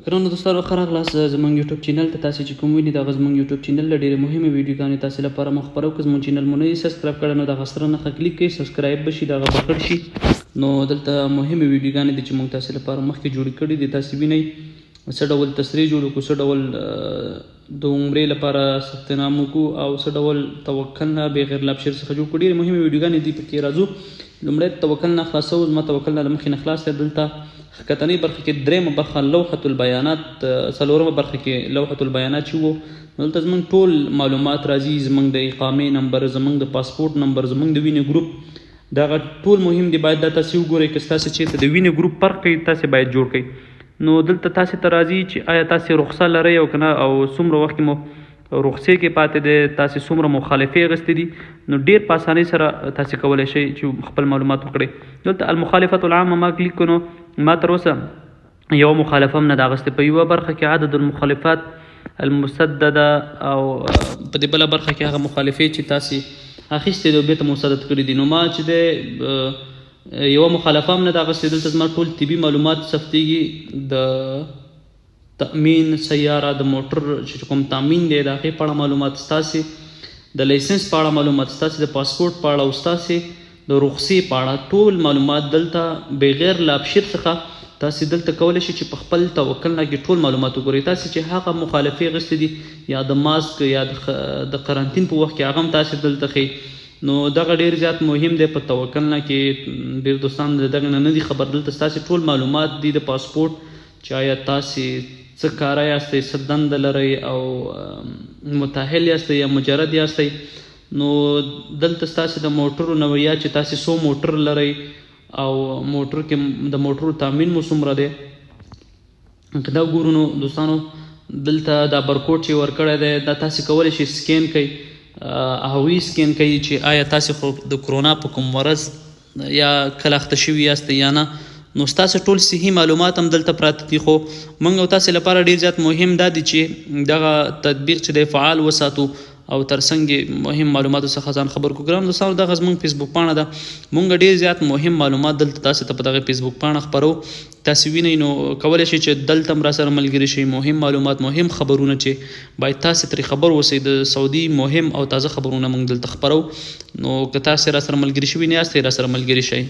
ګرانو دوستانو ښه راغلاست زموږ یوټیوب چینل ته. تاسې چې کوم ویني دغه زموږ یوټیوب چینل له ډېرې مهمې ویډیوګانې تاسې لپاره مو خپروو. که زموږ چینل مو نه وي سبسکرایب کړی نو دغه سره نښه کلیک کړئ، سبسکرایب به شي، دغه به کړ شي. نو دلته مهمې ویډیوګانې دي چې موږ تاسې لپاره مخکې جوړې کړي دي. تاسې وینئ څه ډول تصریح جوړ کړو، څه ډول د عمرې لپاره ثبتنام وکړو او څه ډول توکل نه بغیر له ابشر څخه جوړ کړو. ډېرې مهمې ویډیوګانې دي پکې راځو. لومړی توکل نه خلاصو. زما توکل نه له مخکې نه خلاص دی. دلته ښکتنۍ برخه کې درېیمه برخه لوحة البیانات، څلورمه برخه کې لوحة البیانات چې وو. دلته زموږ ټول معلومات راځي، زموږ د اقامې نمبر، زموږ د پاسپورټ نمبر، زموږ د وینې ګروپ، دغه ټول مهم دي. باید دا تاسې وګورئ. که ستاسې چېرته د وینې ګروپ فرق کوي تاسې باید جوړ کړئ. نو دلته تاسې ته راځي چې آیا تاسې رخصه لرئ او که نه، او څومره وخت کې مو رخصې کې پاتې دی، تاسې څومره مخالفې اخیستې دي. نو ډېر په اسانۍ سره تاسې کولی شئ چې خپل معلومات وکړئ. دلته المخالفة العامه ما کلیک کړو، ما تر اوسه یوه مخالفه هم نه ده اخیستې. په یوه برخه کې عدد المخالفات المسدده، او په دې بله برخه کې هغه مخالفې چې تاسې اخیستې دي او بېرته مسدد کړي دي. نو ما چې دی یوه مخالفه هم نه ده اخیستې. دلته زما ټول طبي معلومات ثبتېږي، د تأمین سیاره، د موټر چې کوم تأمین دی د هغې په اړه معلومات ستاسې، د لایسنس په اړه معلومات ستاسې، د پاسپورټ په اړه او ستاسې د رخصې په اړه ټول معلومات دلته بغیر له ابشر څخه تاسې دلته کولی شئ چې په خپل توکل نه کې ټول معلومات وګورئ. تاسې چې هغه مخالفې اخیستې دي یا د ماسک یا د قرنطین په وخت کې هغه هم تاسې دلته ښیي. نو دغه ډېر زیات مهم دی په توکل نه کې. ډېر دوستان د دغه نه دي خبر. دلته ستاسې ټول معلومات دي د پاسپورټ، چې آیا تاسې څه کاره یاستئ، څه دنده لرئ، او متأهل یاستئ یا مجرد یاستئ. نو دلته ستاسې د موټرو نوعیات چې تاسې څو موټر لرئ او موټر کې د موټرو تامین مو څومره دی. که دا وګورو نو دوستانو دلته دا برکوډ چې ورکړی دی دا تاسې کولی شئ سکین کړئ، هغوی سکین کوي چې آیا تاسې خو د کرونا په کوم مرض یا کله اخته شوي یاستئ یا نه. نو ستاسې ټول صحي معلومات هم دلته پراته دي. خو موږ او تاسې لپاره ډېر زیات مهم دا دي چې دغه تطبیق چې دی فعال وساتو او ترڅنګ مهم معلوماتو څخه ځان خبر کړو. ګرانو دوستانو دغه زموږ فیسبوک پاڼه ده. موږ ډېر زیات مهم معلومات دلته تاسې ته په دغه فیسبوک پاڼه خپروو. تاسې وینئ نو کولی شئ چې دلته هم راسره ملګري شئ. مهم معلومات، مهم خبرونه چې باید تاسې ترې خبر اوسئ، د سعودي مهم او تازه خبرونه موږ دلته خپروو. نو که تاسې راسره ملګري شوي نه یاستئ راسره ملګري شئ.